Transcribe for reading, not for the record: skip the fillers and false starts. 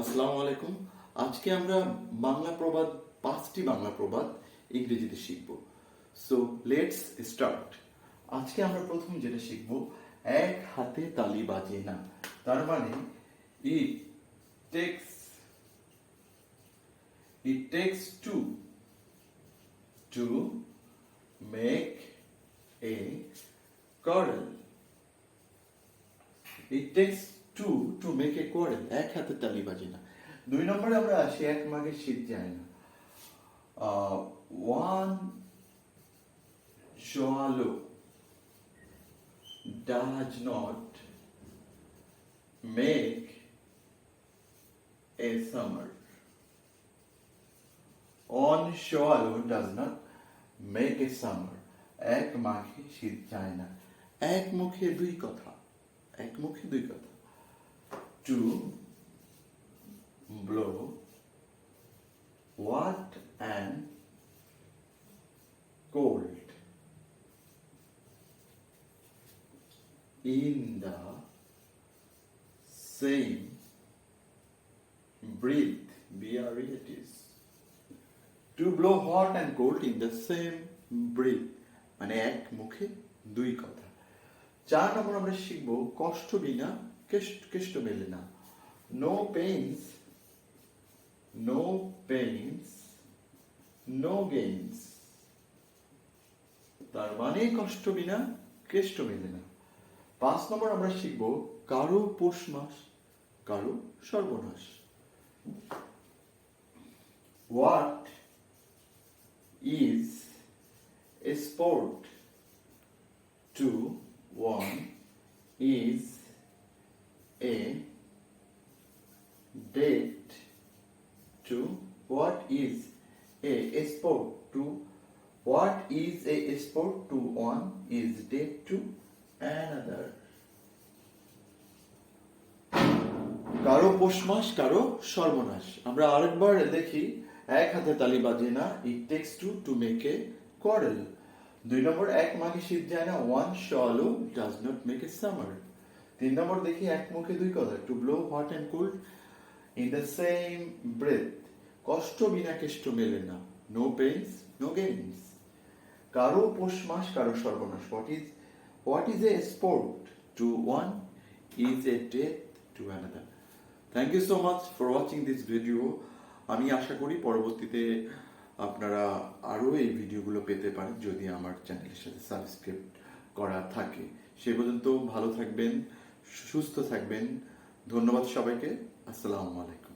আসসালামু আলাইকুম। আজকে আমরা বাংলা প্রবাদ, 5টি বাংলা প্রবাদ ইংরেজিতে শিখব। So let's start. আজকে আমরা প্রথম যেটা শিখব, এক হাতে তালি বাজে না। তার মানে it takes to make a quarrel. It takes two to make a quarrel. এক হাতে তালি বাজে না। 2 নম্বরে আমরা আসি, এক মাঘে শীত যায় না। One swallow does not make a summer. One swallow does not make a summer. এক মাঘে শীত যায় না। এক মুখে দুই কথা। To blow hot and cold in the same breath. B-R-E-A-T-S. To blow hot and cold in the same breath. মানে এক মুখে দুই কথা। 4 নম্বর আমরা শিখব, কষ্ট বিনা কেষ্ট মেলে না। No pains, no gains. তার মানে কষ্ট বিনা কেষ্ট মেলে না। 5 নম্বর আমরা শিখব, কারো পৌষ মাস কারো সর্বনাশ। What is a sport to one is a date to what is a sport to what is a sport to one is date to another. কারো পৌষ মাস কারো সর্বনাশ। আমরা আরেকবার দেখি, এক হাতে তালি বাজে না, it takes two to make a quarrel. 2 নম্বর, এক মাঘে শীত যায় না, one swallow does not make a summer. 3 নম্বর দেখি, এক মুখে দুই কথা, to blow hot and cold in the same breath. কষ্ট বিনা কেষ্ট মেলে না, no pains, no gains. কারো পৌষ মাস কারো সর্বনাশ, what is a sport to one is a death to another. Thank you so much for watching this video. আমি আশা করি পরবর্তীতে আপনারা আরও এই ভিডিওগুলো পেতে পারেন যদি আমার চ্যানেলের সাথে সাবস্ক্রাইব করা থাকে। সে পর্যন্ত ভালো থাকবেন, সুস্থ থাকবেন। ধন্যবাদ সবাইকে। আসসালামু আলাইকুম।